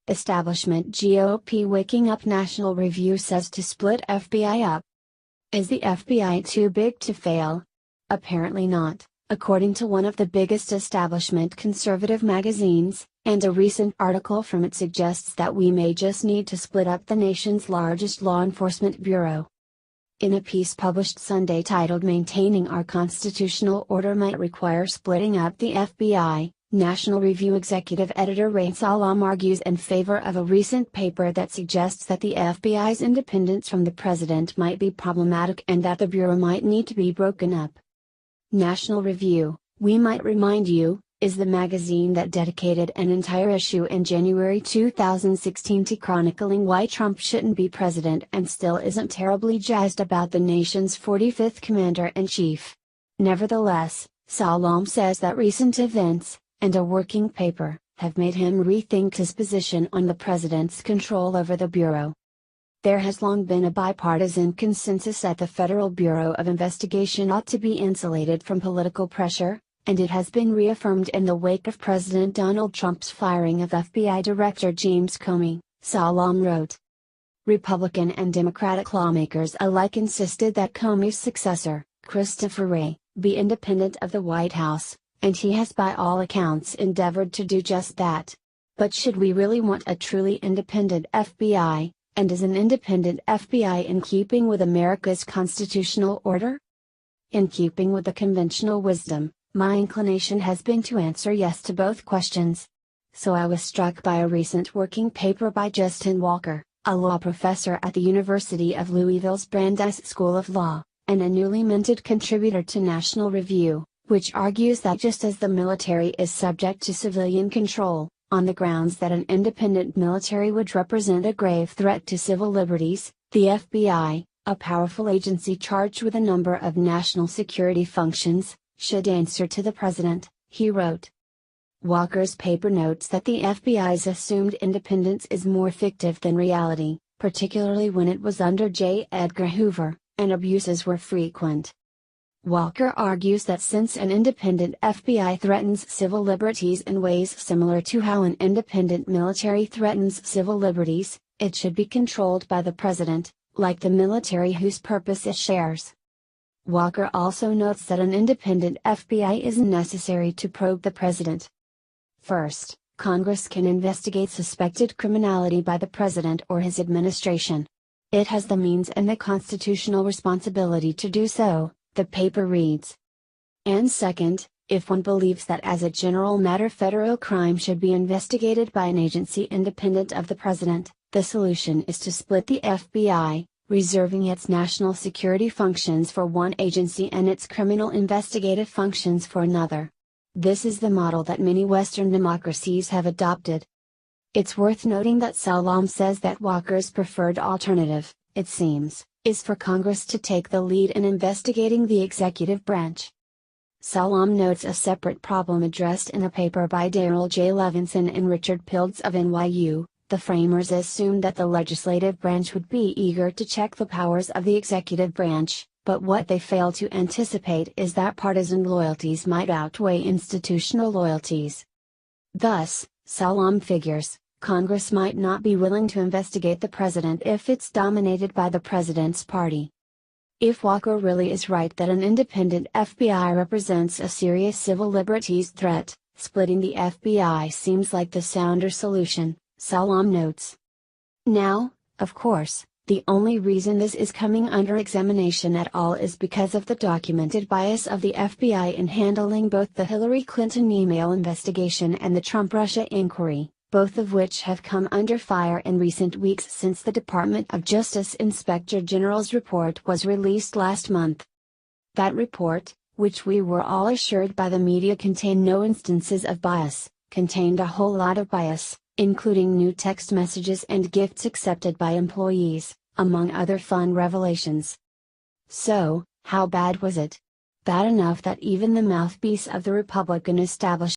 Establishment GOP waking up. National Review says to split FBI up. Is the FBI too big to fail? Apparently not, according to one of the biggest establishment conservative magazines, and a recent article from it suggests that we may just need to split up the nation's largest law enforcement bureau. In a piece published Sunday titled "Maintaining Our Constitutional Order Might Require Splitting Up the FBI," National Review executive editor Reihan Salam argues in favor of a recent paper that suggests that the FBI's independence from the president might be problematic and that the bureau might need to be broken up. National Review, we might remind you, is the magazine that dedicated an entire issue in January 2016 to chronicling why Trump shouldn't be president and still isn't terribly jazzed about the nation's 45th commander-in-chief. Nevertheless, Salam says that recent events, and a working paper, have made him rethink his position on the president's control over the bureau. There has long been a bipartisan consensus that the Federal Bureau of Investigation ought to be insulated from political pressure, and it has been reaffirmed in the wake of President Donald Trump's firing of FBI Director James Comey, Salam wrote. Republican and Democratic lawmakers alike insisted that Comey's successor, Christopher Wray, be independent of the White House, and he has by all accounts endeavored to do just that. But should we really want a truly independent FBI, and is an independent FBI in keeping with America's constitutional order? In keeping with the conventional wisdom, my inclination has been to answer yes to both questions. So I was struck by a recent working paper by Justin Walker, a law professor at the University of Louisville's Brandeis School of Law, and a newly minted contributor to National Review, which argues that just as the military is subject to civilian control, on the grounds that an independent military would represent a grave threat to civil liberties, the FBI, a powerful agency charged with a number of national security functions, should answer to the president, he wrote. Walker's paper notes that the FBI's assumed independence is more fictive than reality, particularly when it was under J. Edgar Hoover, and abuses were frequent. Walker argues that since an independent FBI threatens civil liberties in ways similar to how an independent military threatens civil liberties, it should be controlled by the president, like the military whose purpose it shares. Walker also notes that an independent FBI isn't necessary to probe the president. First, Congress can investigate suspected criminality by the president or his administration. It has the means and the constitutional responsibility to do so, the paper reads. And second, if one believes that as a general matter federal crime should be investigated by an agency independent of the president, the solution is to split the FBI, reserving its national security functions for one agency and its criminal investigative functions for another. This is the model that many Western democracies have adopted. It's worth noting that Salam says that Walker's preferred alternative, it seems, is for Congress to take the lead in investigating the executive branch. Salam notes a separate problem addressed in a paper by Darrell J. Levinson and Richard Pildes of NYU. The framers assumed that the legislative branch would be eager to check the powers of the executive branch, but what they fail to anticipate is that partisan loyalties might outweigh institutional loyalties. Thus, Salam figures, Congress might not be willing to investigate the president if it's dominated by the president's party. If Walker really is right that an independent FBI represents a serious civil liberties threat, splitting the FBI seems like the sounder solution, Salam notes. Now, of course, the only reason this is coming under examination at all is because of the documented bias of the FBI in handling both the Hillary Clinton email investigation and the Trump-Russia inquiry, both of which have come under fire in recent weeks since the Department of Justice Inspector General's report was released last month. That report, which we were all assured by the media contained no instances of bias, contained a whole lot of bias, including new text messages and gifts accepted by employees, among other fun revelations. So, how bad was it? Bad enough that even the mouthpiece of the Republican establishment